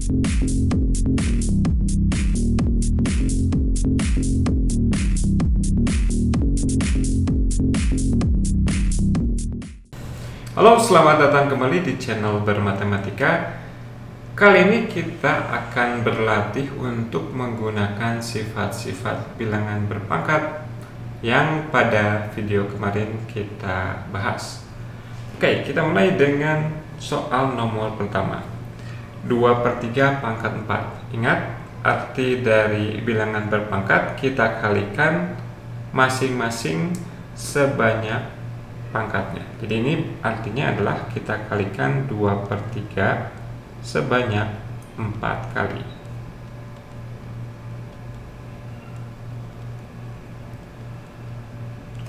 Halo, selamat datang kembali di channel Bermatematika. Kali ini kita akan berlatih untuk menggunakan sifat-sifat bilangan berpangkat yang pada video kemarin kita bahas. Oke, kita mulai dengan soal nomor pertama. 2/3 pangkat 4. Ingat, arti dari bilangan berpangkat kita kalikan masing-masing sebanyak pangkatnya. Jadi ini artinya adalah kita kalikan 2/3 sebanyak 4 kali.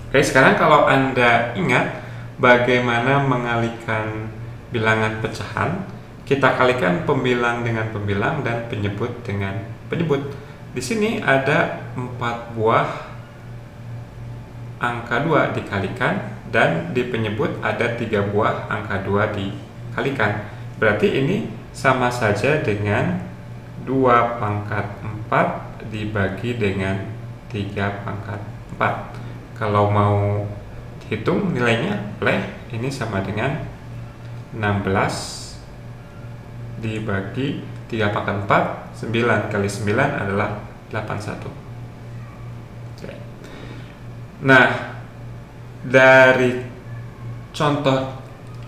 Oke, sekarang kalau Anda ingat bagaimana mengalikan bilangan pecahan, kita kalikan pembilang dengan pembilang dan penyebut dengan penyebut. Di sini ada 4 buah angka 2 dikalikan, dan di penyebut ada 3 buah angka 2 dikalikan. Berarti ini sama saja dengan 2 pangkat 4 dibagi dengan 3 pangkat 4. Kalau mau hitung nilainya, boleh. Ini sama dengan 16 dibagi 3 pangkat 4. 9 kali 9 adalah 81. Oke. Nah, dari contoh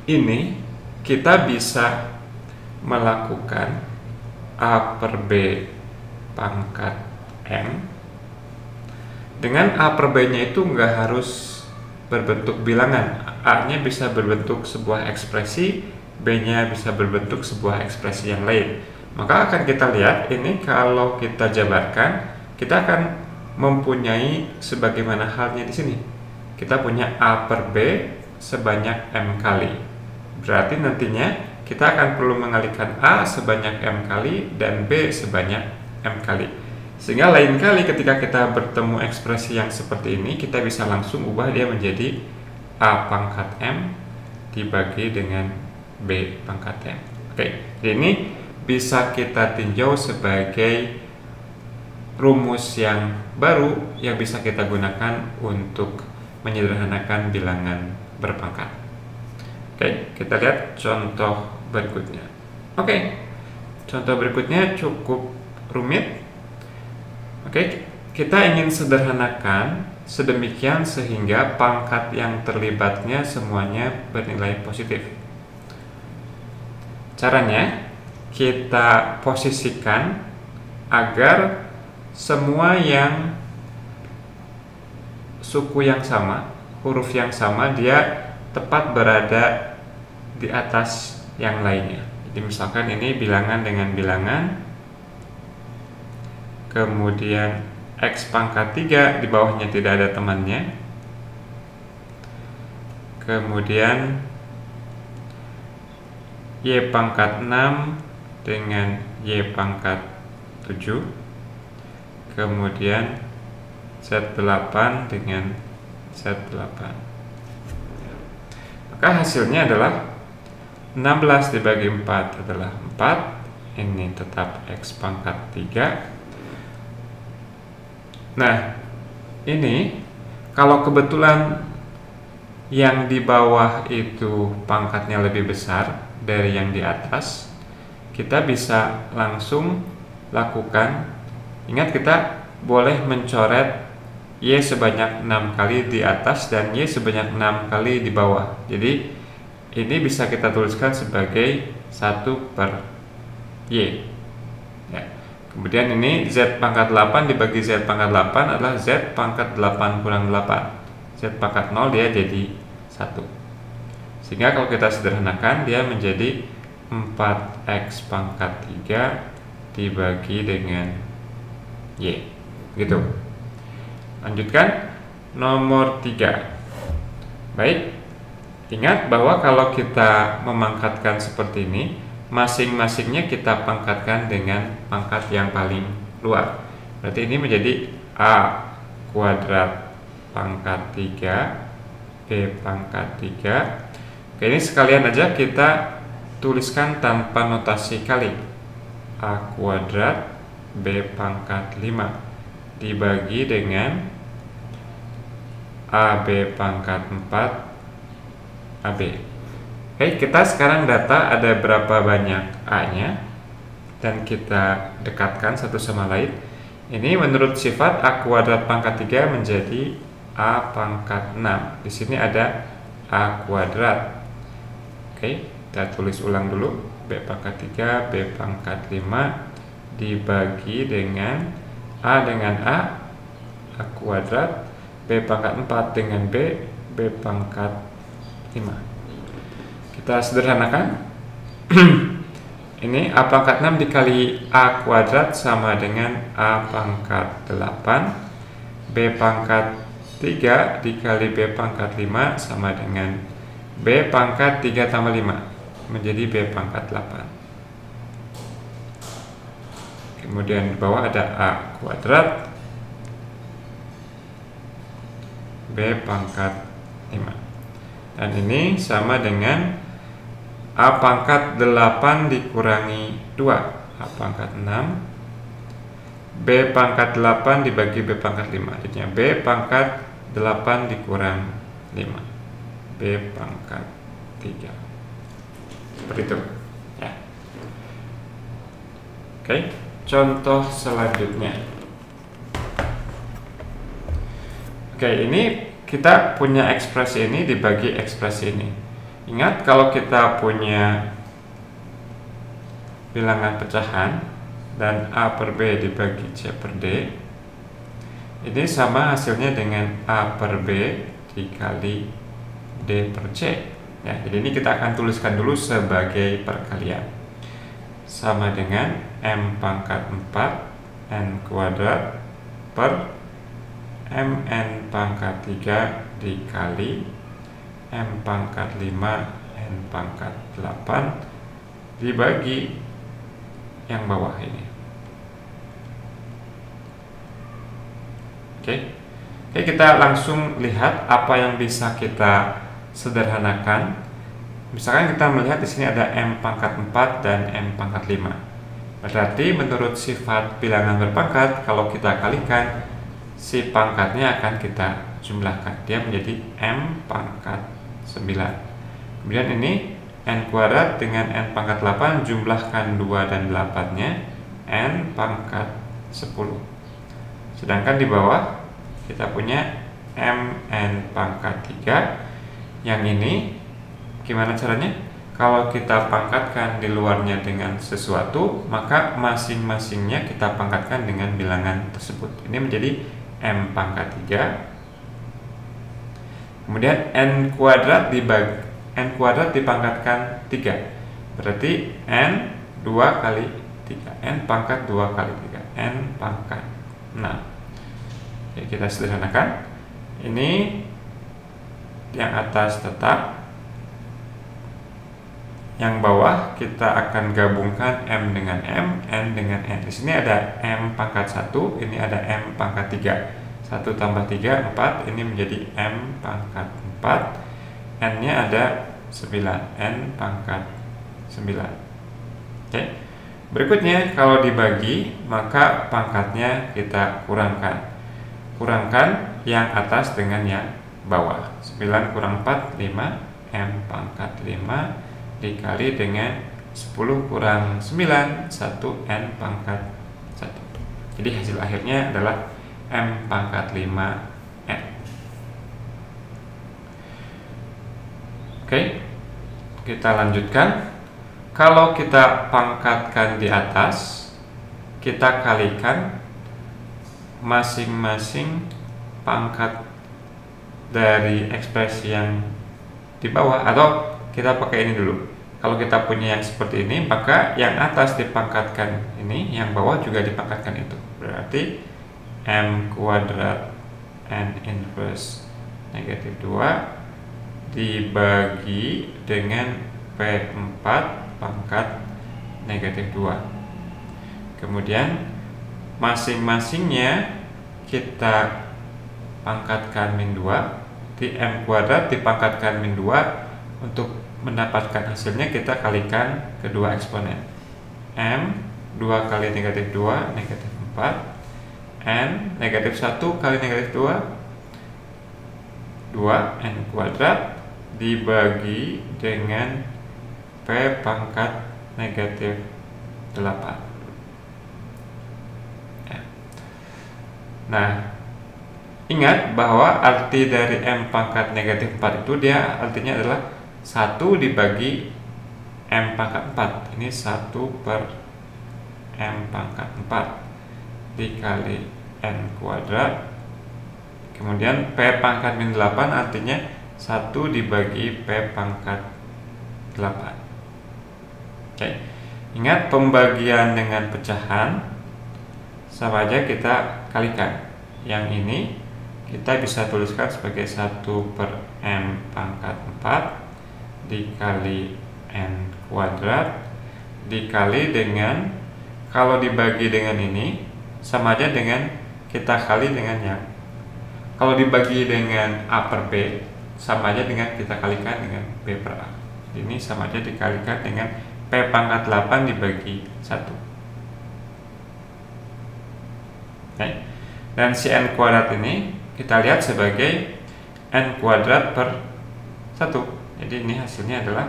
ini kita bisa melakukan A per B pangkat M. Dengan A per B nya itu nggak harus berbentuk bilangan. A nya bisa berbentuk sebuah ekspresi, B nya bisa berbentuk sebuah ekspresi yang lain. Maka akan kita lihat ini kalau kita jabarkan, kita akan mempunyai sebagaimana halnya di sini. Kita punya A per B sebanyak M kali. Berarti nantinya kita akan perlu mengalikan A sebanyak M kali dan B sebanyak M kali. Sehingga lain kali ketika kita bertemu ekspresi yang seperti ini, kita bisa langsung ubah dia menjadi A pangkat M dibagi dengan B pangkat M. Oke, jadi ini bisa kita tinjau sebagai rumus yang baru yang bisa kita gunakan untuk menyederhanakan bilangan berpangkat. Oke, kita lihat contoh berikutnya. Oke, contoh berikutnya cukup rumit. Oke, kita ingin sederhanakan sedemikian sehingga pangkat yang terlibatnya semuanya bernilai positif. Caranya, kita posisikan agar semua yang suku yang sama, huruf yang sama, dia tepat berada di atas yang lainnya. Jadi misalkan ini bilangan dengan bilangan, kemudian X pangkat 3 di bawahnya tidak ada temannya, kemudian Y pangkat 6 dengan Y pangkat 7, kemudian Z8 dengan Z8. Maka hasilnya adalah 16 dibagi 4 adalah 4. Ini tetap X pangkat 3. Nah, ini kalau kebetulan yang di bawah itu pangkatnya lebih besar dari yang di atas, kita bisa langsung lakukan. Ingat, kita boleh mencoret Y sebanyak 6 kali di atas dan Y sebanyak 6 kali di bawah. Jadi ini bisa kita tuliskan sebagai 1 per Y ya. Kemudian ini Z pangkat 8 dibagi Z pangkat 8 adalah Z pangkat 8 kurang 8. Z pangkat 0 dia jadi 1. Sehingga kalau kita sederhanakan, dia menjadi 4X pangkat 3 dibagi dengan Y. Gitu. Lanjutkan nomor 3. Baik, ingat bahwa kalau kita memangkatkan seperti ini, masing-masingnya kita pangkatkan dengan pangkat yang paling luar. Berarti ini menjadi A kuadrat pangkat 3, B pangkat 3. Oke, ini sekalian aja kita tuliskan tanpa notasi kali. A kuadrat B pangkat 5 dibagi dengan AB pangkat 4 AB. Oke, kita sekarang data ada berapa banyak A-nya dan kita dekatkan satu sama lain. Ini menurut sifat A kuadrat pangkat 3 menjadi A pangkat 6. Di sini ada A kuadrat. Oke, kita tulis ulang dulu. B pangkat 3, B pangkat 5 dibagi dengan A dengan A kuadrat, B pangkat 4 dengan B pangkat 5. Kita sederhanakan. Ini A pangkat 6 dikali A kuadrat sama dengan A pangkat 8. B pangkat 3 dikali B pangkat 5 sama dengan B pangkat 3 tambah 5 menjadi B pangkat 8. Kemudian di bawah ada A kuadrat B pangkat 5. Dan ini sama dengan A pangkat 8 dikurangi 2. A pangkat 6 B pangkat 8 dibagi B pangkat 5. Jadinya B pangkat 8 dikurang 5. B pangkat 3. Seperti itu ya. Oke, contoh selanjutnya. Oke, ini kita punya ekspresi ini dibagi ekspresi ini. Ingat, kalau kita punya bilangan pecahan dan A per B dibagi C per D, ini sama hasilnya dengan A per B dikali D per C. Ya, jadi ini kita akan tuliskan dulu sebagai perkalian. Sama dengan M pangkat 4 N kuadrat per MN pangkat 3 dikali M pangkat 5 N pangkat 8 dibagi yang bawah ini. Oke, kita langsung lihat apa yang bisa kita sederhanakan. Misalkan kita melihat di sini ada M pangkat 4 dan M pangkat 5. Berarti menurut sifat bilangan berpangkat, kalau kita kalikan, si pangkatnya akan kita jumlahkan. Dia menjadi M pangkat 9. Kemudian ini N kuadrat dengan N pangkat 8, jumlahkan 2 dan 8-nya, N pangkat 10. Sedangkan di bawah kita punya MN pangkat 3. Yang ini gimana caranya? Kalau kita pangkatkan di luarnya dengan sesuatu, maka masing-masingnya kita pangkatkan dengan bilangan tersebut. Ini menjadi M pangkat 3. Kemudian N kuadrat dipangkatkan 3. Berarti N 2 kali 3. N pangkat 2 kali 3. N pangkat 6. Oke, kita sederhanakan. Ini yang atas tetap, yang bawah kita akan gabungkan M dengan M, N dengan N. Di sini ada M pangkat 1, ini ada M pangkat 3. 1 tambah 3, 4. Ini menjadi M pangkat 4. N-nya ada 9. N pangkat 9. Oke. Berikutnya, kalau dibagi, maka pangkatnya kita kurangkan. Kurangkan yang atas dengan yang bawah. 9 kurang 4, 5. M pangkat 5 dikali dengan 10 kurang 9, 1. N pangkat 1. Jadi hasil akhirnya adalah M pangkat 5 N. Oke, kita lanjutkan. Kalau kita pangkatkan di atas, kita kalikan masing-masing pangkat dari ekspresi yang di bawah, atau kita pakai ini dulu. Kalau kita punya yang seperti ini, maka yang atas dipangkatkan ini, yang bawah juga dipangkatkan itu. Berarti M kuadrat N inverse negatif 2 dibagi dengan P4 pangkat negatif 2. Kemudian masing-masingnya kita pangkatkan min 2. Di M kuadrat dipangkatkan min 2. Untuk mendapatkan hasilnya kita kalikan kedua eksponen. M 2 kali negatif 2, negatif 4. N negatif 1 kali negatif 2, 2N kuadrat dibagi dengan P pangkat negatif 8. Ya. Nah, ingat bahwa arti dari M pangkat negatif 4 itu dia artinya adalah 1 dibagi M pangkat 4. Ini 1 per M pangkat 4 dikali N kuadrat. Kemudian P pangkat min 8 artinya 1 dibagi P pangkat 8. Oke. Ingat, pembagian dengan pecahan sama aja kita kalikan. Yang ini kita bisa tuliskan sebagai 1 per M pangkat 4 dikali N kuadrat dikali dengan, kalau dibagi dengan ini sama aja dengan kita kali dengan yang, kalau dibagi dengan A per B sama aja dengan kita kalikan dengan B per A. Ini sama aja dikalikan dengan P pangkat 8 dibagi 1. Oke. Dan si N kuadrat ini kita lihat sebagai N kuadrat per 1. Jadi ini hasilnya adalah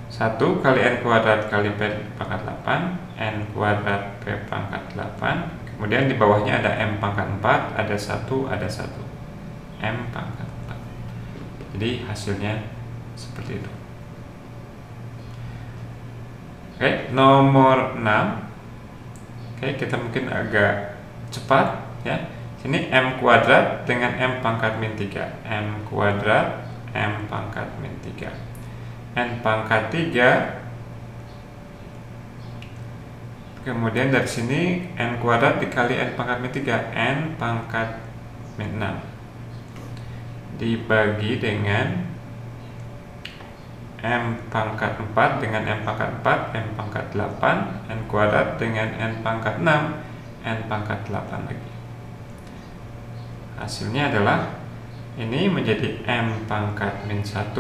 1 kali N kuadrat kali P pangkat 8, N kuadrat P pangkat 8. Kemudian di bawahnya ada M pangkat 4, ada 1, ada 1. M pangkat 4. Jadi hasilnya seperti itu. Oke, nomor 6. Oke, kita mungkin agak cepat ya. Sini M kuadrat dengan M pangkat min 3. M kuadrat M pangkat min 3. N pangkat 3. Kemudian dari sini N kuadrat dikali N pangkat min 3, N pangkat min 6 dibagi dengan M pangkat 4 dengan M pangkat 4, M pangkat 8, N kuadrat dengan N pangkat 6, N pangkat 8 lagi. Hasilnya adalah ini menjadi M pangkat min 1,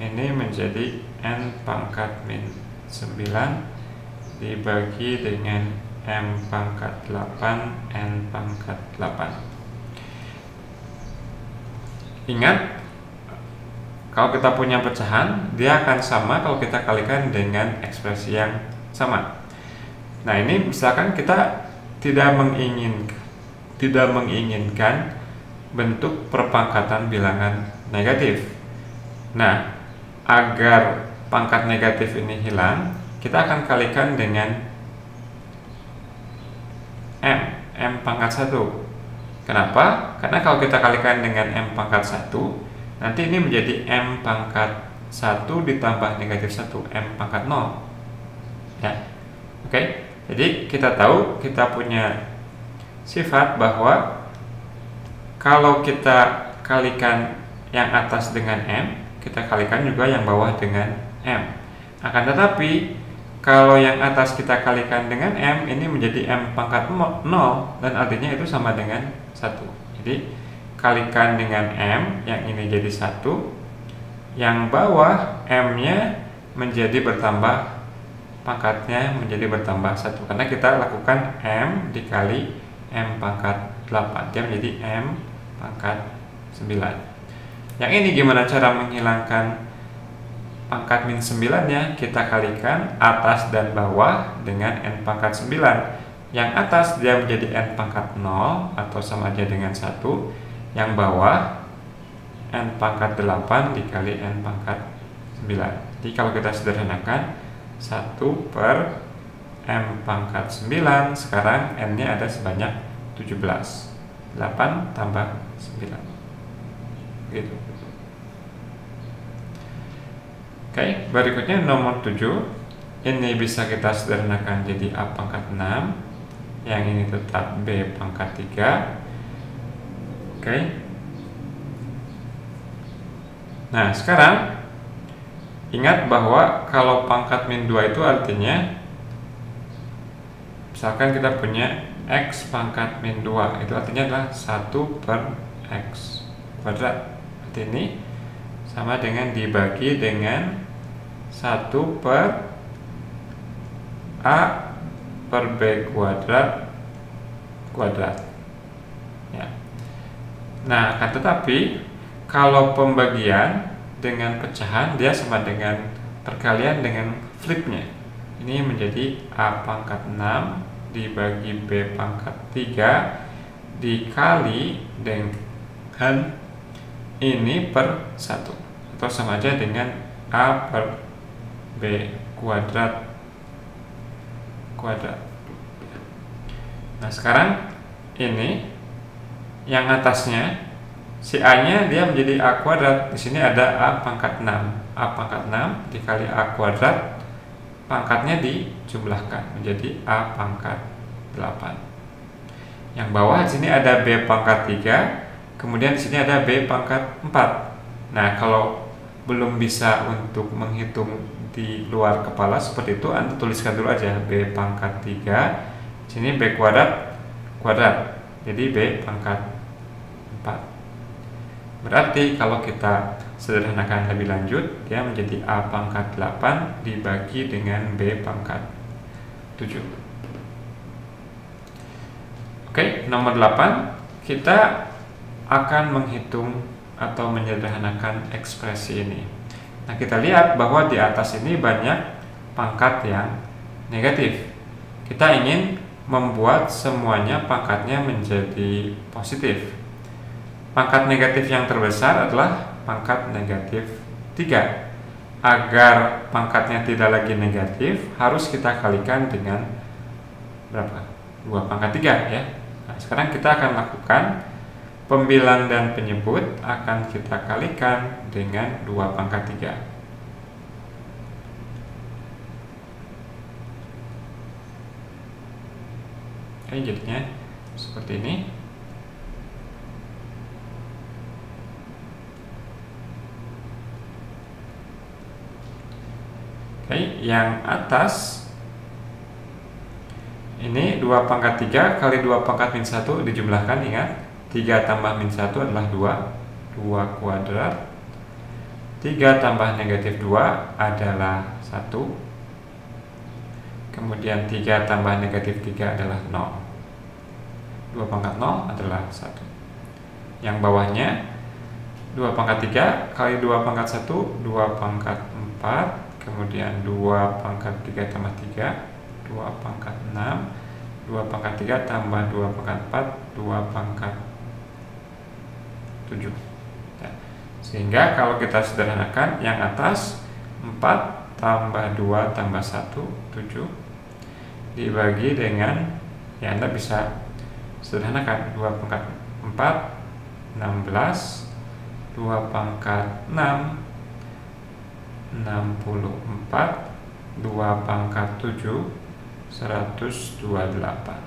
ini menjadi N pangkat min 9 dibagi dengan M pangkat 8, N pangkat 8. Ingat, kalau kita punya pecahan, dia akan sama kalau kita kalikan dengan ekspresi yang sama. Nah, ini misalkan kita tidak menginginkan bentuk perpangkatan bilangan negatif. Nah, agar pangkat negatif ini hilang, kita akan kalikan dengan M pangkat 1. Kenapa? Karena kalau kita kalikan dengan M pangkat 1, nanti ini menjadi M pangkat 1 ditambah negatif 1, M pangkat 0 ya. Oke, jadi kita tahu kita punya sifat bahwa kalau kita kalikan yang atas dengan M, kita kalikan juga yang bawah dengan M. Akan tetapi kalau yang atas kita kalikan dengan M, ini menjadi M pangkat 0, dan artinya itu sama dengan 1. Jadi kalikan dengan M, yang ini jadi 1, yang bawah M-nya menjadi bertambah, pangkatnya menjadi bertambah 1, karena kita lakukan M dikali M pangkat 8, dia menjadi M pangkat 9. Yang ini gimana cara menghilangkan pangkat min 9-nya? Kita kalikan atas dan bawah dengan N pangkat 9. Yang atas dia menjadi N pangkat 0 atau sama aja dengan 1. Yang bawah N pangkat 8 dikali N pangkat 9. Jadi kalau kita sederhanakan, 1 per M pangkat 9, sekarang N-nya ada sebanyak 17. 8 tambah 9. Gitu. Oke, berikutnya nomor 7. Ini bisa kita sederhanakan jadi A pangkat 6. Yang ini tetap B pangkat 3. Oke. Nah, sekarang ingat bahwa kalau pangkat min 2 itu artinya, misalkan kita punya X pangkat min 2, itu artinya adalah 1 per X kuadrat. Arti ini sama dengan dibagi dengan 1 per A per B kuadrat ya. Nah, akan tetapi kalau pembagian dengan pecahan dia sama dengan perkalian dengan flipnya. Ini menjadi A pangkat 6 dibagi B pangkat 3 dikali dengan ini per 1, atau sama aja dengan A per B kuadrat. Nah, sekarang ini yang atasnya si A nya dia menjadi A kuadrat. Di sini ada A pangkat 6. A pangkat 6 dikali A kuadrat, pangkatnya dijumlahkan menjadi A pangkat 8. Yang bawah di sini ada B pangkat 3, kemudian di sini ada B pangkat 4. Nah, kalau belum bisa untuk menghitung di luar kepala seperti itu, Anda tuliskan dulu aja B pangkat 3, sini B kuadrat, jadi B pangkat 4. Berarti kalau kita sederhanakan lebih lanjut, dia menjadi A pangkat 8 dibagi dengan B pangkat 7. Oke, nomor 8, kita akan menghitung atau menyederhanakan ekspresi ini. Nah, kita lihat bahwa di atas ini banyak pangkat yang negatif. Kita ingin membuat semuanya pangkatnya menjadi positif. Pangkat negatif yang terbesar adalah pangkat negatif 3. Agar pangkatnya tidak lagi negatif, harus kita kalikan dengan berapa? 2 pangkat 3 ya. Nah, sekarang kita akan lakukan pembilang dan penyebut akan kita kalikan dengan 2 pangkat 3. Oke, jadinya seperti ini. Oke, yang atas ini 2 pangkat 3 kali 2 pangkat min 1 dijumlahkan, ingat 3 tambah min 1 adalah 2 kuadrat. 3 tambah negatif 2 adalah 1. Kemudian 3 tambah negatif 3 adalah 0. 2 pangkat 0 adalah 1. Yang bawahnya 2 pangkat 3 kali 2 pangkat 1, 2 pangkat 4. Kemudian 2 pangkat 3 tambah 3, 2 pangkat 6. 2 pangkat 3 tambah 2 pangkat 4, 2 pangkat 7. Ya. Sehingga kalau kita sederhanakan, yang atas 4 tambah 2 tambah 1, 7 dibagi dengan, ya Anda bisa sederhanakan, 2 pangkat 4, 16, 2 pangkat 6, 64, 2 pangkat 7, 128.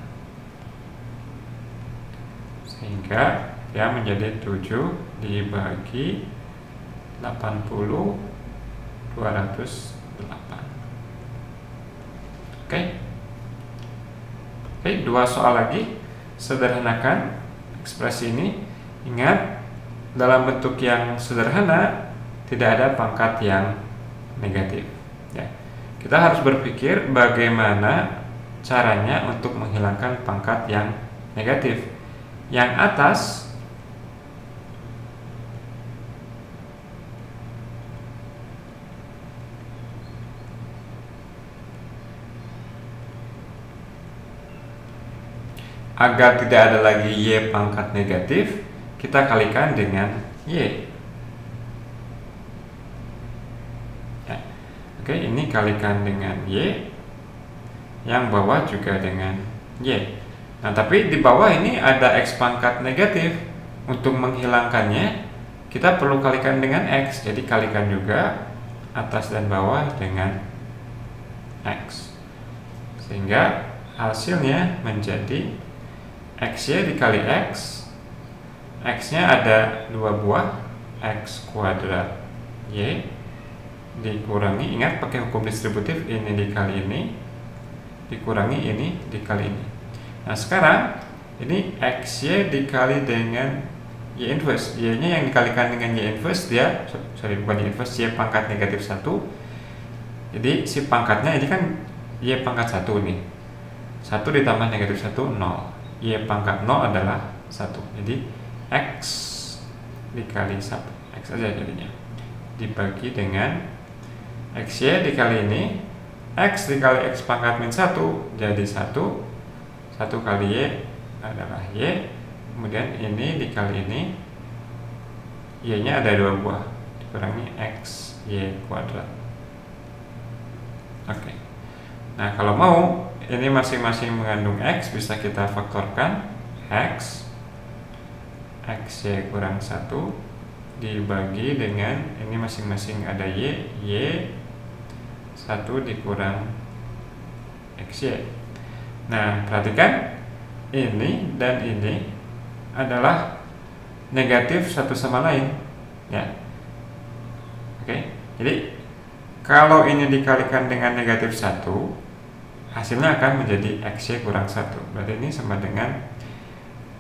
Sehingga dia menjadi 7 dibagi 80, 208. Oke. Oke, 2 soal lagi. Sederhanakan ekspresi ini. Ingat, dalam bentuk yang sederhana tidak ada pangkat yang negatif ya. Kita harus berpikir bagaimana caranya untuk menghilangkan pangkat yang negatif. Yang atas agar tidak ada lagi Y pangkat negatif, kita kalikan dengan Y. Ya. Oke, ini kalikan dengan Y. Yang bawah juga dengan Y. Nah, tapi di bawah ini ada X pangkat negatif. Untuk menghilangkannya, kita perlu kalikan dengan X. Jadi kalikan juga atas dan bawah dengan X. Sehingga hasilnya menjadi XY dikali X. X-nya ada 2 buah, X kuadrat Y dikurangi, ingat pakai hukum distributif, ini dikali ini dikurangi ini dikali ini. Nah, sekarang ini XY dikali dengan Y inverse. Y-nya yang dikalikan dengan Y inverse, dia bukan Y inverse, Y pangkat negatif 1. Jadi si pangkatnya ini kan Y pangkat 1 nih. 1 ditambah negatif 1, 0. Y pangkat 0 adalah 1. Jadi X dikali 1. X aja jadinya. Dibagi dengan XY dikali ini. X dikali X pangkat min 1 jadi 1. 1 kali Y adalah Y. Kemudian ini dikali ini. Y-nya ada 2 buah. Dikurangi X Y kuadrat. Oke. Nah, kalau mau ini masing-masing mengandung X, bisa kita faktorkan. X Y kurang 1 dibagi dengan ini masing-masing ada Y 1 dikurang XY. Nah, perhatikan ini dan ini adalah negatif satu sama lain ya. Oke. Jadi kalau ini dikalikan dengan negatif 1, hasilnya akan menjadi XY kurang 1. Berarti ini sama dengan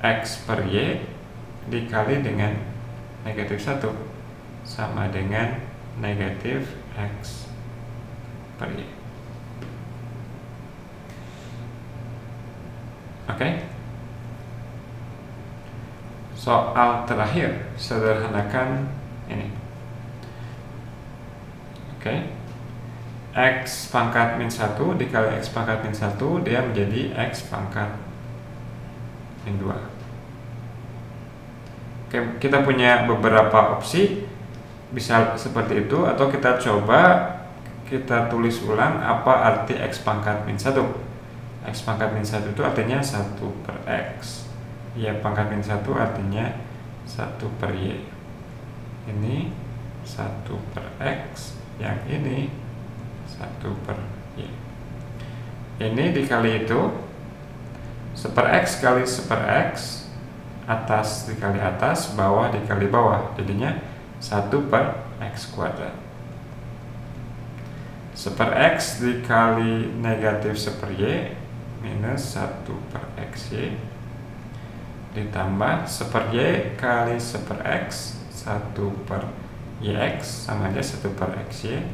X per Y dikali dengan negatif 1 sama dengan negatif X per Y. Oke. Soal terakhir, sederhanakan ini. Oke. X pangkat min 1 dikali X pangkat min 1, dia menjadi X pangkat min 2. Oke, kita punya beberapa opsi, bisa seperti itu, atau kita coba kita tulis ulang apa arti X pangkat min 1. X pangkat min 1 itu artinya 1 per X. Y pangkat min 1 artinya 1 per Y. Ini 1 per X, yang ini 1 per Y. Ini dikali itu 1 per X kali 1 per X, atas dikali atas, bawah dikali bawah, jadinya 1 per X kuadrat. 1 per X dikali negatif 1 per Y minus 1 per XY ditambah 1 per Y kali 1 per X, 1 per YX sama aja 1 per XY.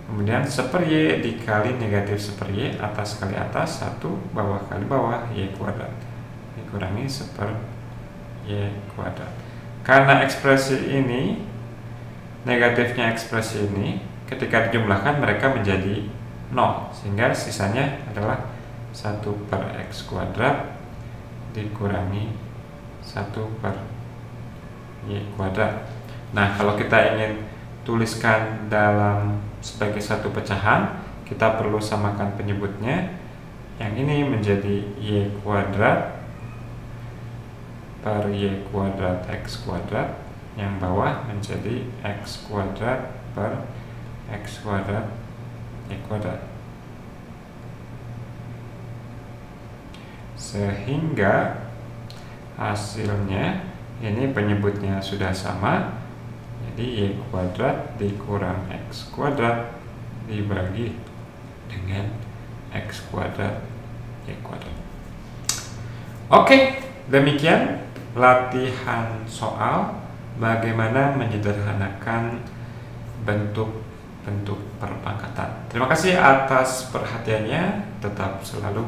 Kemudian 1 per Y dikali negatif 1 per Y, atas kali atas, 1 bawah kali bawah, Y kuadrat dikurangi 1 per Y kuadrat. Karena ekspresi ini, negatifnya ekspresi ini, ketika dijumlahkan mereka menjadi 0, sehingga sisanya adalah 1 per X kuadrat dikurangi 1 per Y kuadrat. Nah, kalau kita ingin tuliskan dalam sebagai satu pecahan, kita perlu samakan penyebutnya. Yang ini menjadi Y kuadrat per Y kuadrat X kuadrat, yang bawah menjadi X kuadrat per X kuadrat Y kuadrat. Sehingga hasilnya ini penyebutnya sudah sama, jadi Y kuadrat dikurang X kuadrat dibagi dengan X kuadrat Y kuadrat. Oke, demikian latihan soal bagaimana menyederhanakan bentuk-bentuk perpangkatan. Terima kasih atas perhatiannya, tetap selalu